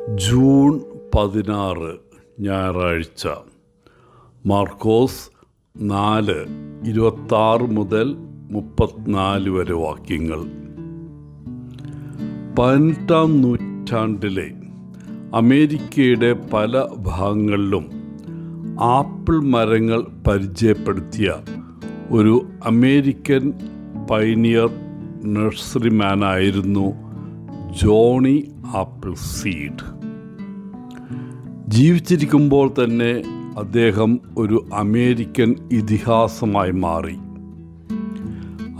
June 16 ഞായറാഴ്ച. മാർക്കോസ് 4:26 മുതൽ 34 വരെ വാക്യങ്ങൾ. 18-ാം നൂറ്റാണ്ടിലെ അമേരിക്കയുടെ പല ഭാഗങ്ങളിലും ആപ്പിൾ മരങ്ങൾ പരിചയപ്പെടുത്തിയ ഒരു അമേരിക്കൻ പൈനിയർ നഴ്സറിമാനായിരുന്നു ജോണി ആപ്പിൾ സീഡ്. ജീവിച്ചിരിക്കുമ്പോൾ തന്നെ അദ്ദേഹം ഒരു അമേരിക്കൻ ഇതിഹാസമായി മാറി.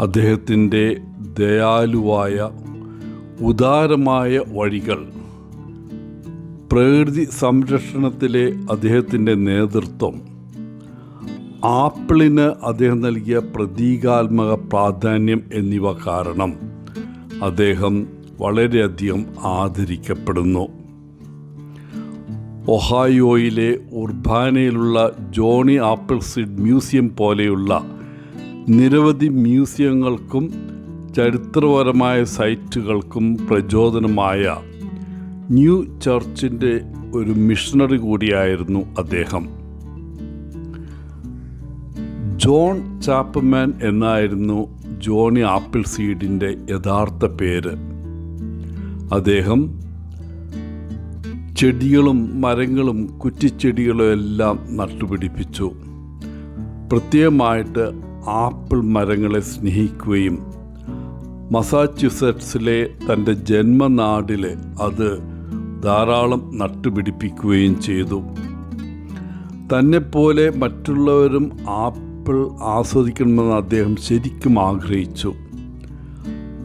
അദ്ദേഹത്തിൻ്റെ ദയാലുവായ ഉദാരമായ വഴികൾ, പ്രകൃതി സംരക്ഷണത്തിലെ അദ്ദേഹത്തിൻ്റെ നേതൃത്വം, ആപ്പിളിന് അദ്ദേഹം നൽകിയ പ്രതീകാത്മക പ്രാധാന്യം എന്നിവ കാരണം അദ്ദേഹം വളരെയധികം ആദരിക്കപ്പെടുന്നു. ഒഹായോയിലെ ഉർബാനയിലുള്ള ജോണി ആപ്പിൾ സീഡ് മ്യൂസിയം പോലെയുള്ള നിരവധി മ്യൂസിയങ്ങൾക്കും ചരിത്രപരമായ സൈറ്റുകൾക്കും പ്രചോദനമായ ന്യൂ ചർച്ചിൻ്റെ ഒരു മിഷണറി കൂടിയായിരുന്നു അദ്ദേഹം. ജോൺ ചാപ്മാൻ എന്നായിരുന്നു ജോണി ആപ്പിൾ സീഡിൻ്റെ യഥാർത്ഥ പേര്. അദ്ദേഹം ചെടികളും മരങ്ങളും കുറ്റിച്ചെടികളും എല്ലാം നട്ടുപിടിപ്പിച്ചു. പ്രത്യേകമായിട്ട് ആപ്പിൾ മരങ്ങളെ സ്നേഹിക്കുകയും മസാച്യുസെറ്റ്സിലെ തൻ്റെ ജന്മനാടിൽ അത് ധാരാളം നട്ടുപിടിപ്പിക്കുകയും ചെയ്തു. തന്നെപ്പോലെ മറ്റുള്ളവരും ആപ്പിൾ ആസ്വദിക്കണമെന്ന് അദ്ദേഹം ശരിക്കും ആഗ്രഹിച്ചു.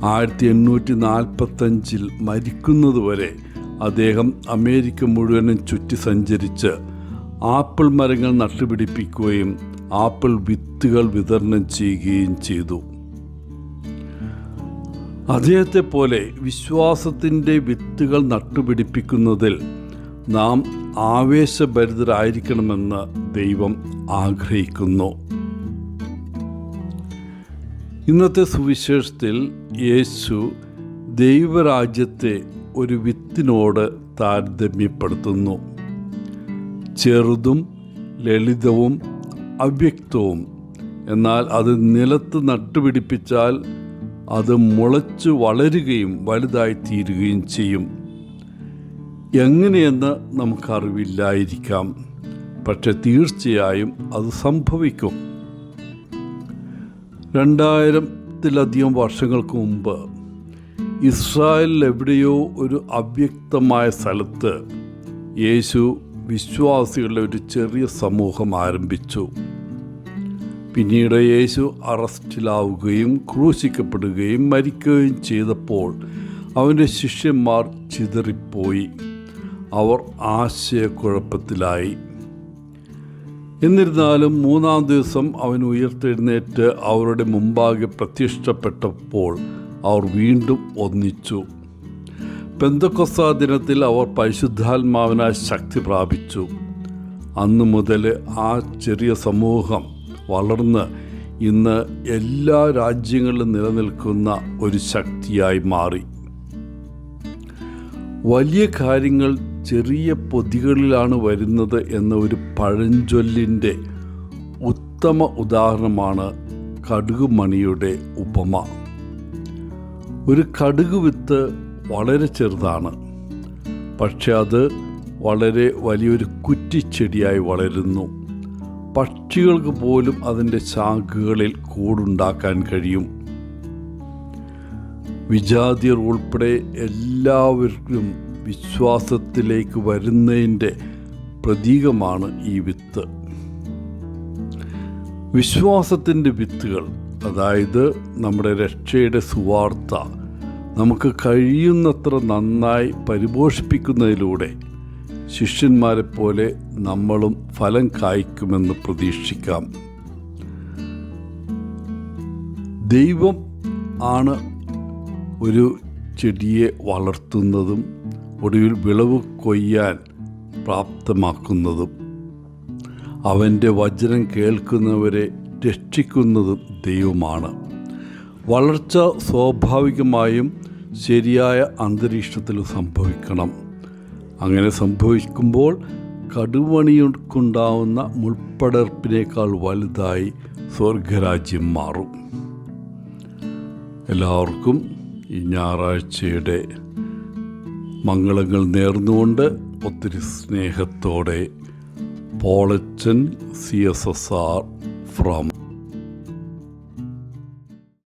1845 മരിക്കുന്നതുവരെ അദ്ദേഹം അമേരിക്ക മുഴുവനും ചുറ്റി സഞ്ചരിച്ച് ആപ്പിൾ മരങ്ങൾ നട്ടുപിടിപ്പിക്കുകയും ആപ്പിൾ വിത്തുകൾ വിതരണം ചെയ്യുകയും ചെയ്തു. അദ്ദേഹത്തെ പോലെ വിശ്വാസത്തിൻ്റെ വിത്തുകൾ നട്ടുപിടിപ്പിക്കുന്നതിൽ നാം ആവേശഭരിതരായിരിക്കണമെന്ന് ദൈവം ആഗ്രഹിക്കുന്നു. ഇന്നത്തെ സുവിശേഷത്തിൽ യേശു ദൈവരാജ്യത്തെ ഒരു വിത്തിനോട് താരതമ്യപ്പെടുത്തുന്നു. ചെറുതും ലളിതവും അവ്യക്തവും, എന്നാൽ അത് നിലത്ത് നട്ടുപിടിപ്പിച്ചാൽ അത് മുളച്ചു വളരുകയും വലുതായി തീരുകയും ചെയ്യും. എങ്ങനെയെന്ന് നമുക്കറിവില്ലായിരിക്കാം, പക്ഷെ തീർച്ചയായും അത് സംഭവിക്കും. 2000-ത്തിലധികം വർഷങ്ങൾക്ക് മുമ്പ് ഇസ്രായേലിൽ എവിടെയോ ഒരു അവ്യക്തമായ സ്ഥലത്ത് യേശു വിശ്വാസികളുടെ ഒരു ചെറിയ സമൂഹം ആരംഭിച്ചു. പിന്നീട് യേശു അറസ്റ്റിലാവുകയും ക്രൂശിക്കപ്പെടുകയും മരിക്കുകയും ചെയ്തപ്പോൾ അവൻ്റെ ശിഷ്യന്മാർ ചിതറിപ്പോയി. അവർ ആശയക്കുഴപ്പത്തിലായി. എന്നിരുന്നാലും 3-ാം ദിവസം അവൻ ഉയർത്തെഴുന്നേറ്റ് അവരുടെ മുമ്പാകെ പ്രത്യക്ഷപ്പെട്ടപ്പോൾ അവർ വീണ്ടും ഒന്നിച്ചു. പെന്തക്കോസ്താ ദിനത്തിൽ അവർ പരിശുദ്ധാത്മാവിനാൽ ശക്തി പ്രാപിച്ചു. അന്നു മുതൽ ആ ചെറിയ സമൂഹം വളർന്ന് ഇന്ന് എല്ലാ രാജ്യങ്ങളിലും നിലനിൽക്കുന്ന ഒരു ശക്തിയായി മാറി. വലിയ കാര്യങ്ങൾ ചെറിയ പൊതികളിലാണ് വരുന്നത് എന്ന ഒരു പഴഞ്ചൊല്ലിൻ്റെ ഉത്തമ ഉദാഹരണമാണ് കടുകുമണിയുടെ ഉപമ. ഒരു കടുക് വിത്ത് വളരെ ചെറുതാണ്, പക്ഷെ അത് വളരെ വലിയൊരു കുറ്റിച്ചെടിയായി വളരുന്നു. പക്ഷികൾക്ക് പോലും അതിൻ്റെ ശാഖകളിൽ കൂടുണ്ടാക്കാൻ കഴിയും. വിജാതിയർ ഉൾപ്പെടെ എല്ലാവർക്കും വിശ്വാസത്തിലേക്ക് വരുന്നതിൻ്റെ പ്രതീകമാണ് ഈ വിത്ത്. വിശ്വാസത്തിൻ്റെ വിത്തുകൾ, അതായത് നമ്മുടെ രക്ഷയുടെ സുവാർത്ത, നമുക്ക് കഴിയുന്നത്ര നന്നായി പരിപോഷിപ്പിക്കുന്നതിലൂടെ ശിഷ്യന്മാരെ പോലെ നമ്മളും ഫലം കായ്ക്കുമെന്ന് പ്രതീക്ഷിക്കാം. ദൈവം ആണ് ഒരു ചെടിയെ വളർത്തുന്നതും ഒടുവിൽ വിളവ് കൊയ്യാൻ പ്രാപ്തമാക്കുന്നതും. അവൻ്റെ വചനം കേൾക്കുന്നവരെ രക്ഷിക്കുന്നതും ദൈവമാണ്. വളർച്ച സ്വാഭാവികമായും ശരിയായ അന്തരീക്ഷത്തിൽ സംഭവിക്കണം. അങ്ങനെ സംഭവിക്കുമ്പോൾ കടുവണിക്കുണ്ടാവുന്ന മുൾപ്പടർപ്പിനേക്കാൾ വലുതായി സ്വർഗരാജ്യം മാറും. എല്ലാവർക്കും ഈ ഞായറാഴ്ചയുടെ മംഗളങ്ങൾ നേർന്നുകൊണ്ട് ഒത്തിരി സ്നേഹത്തോടെ പോളച്ചൻ CSSR ഫ്രം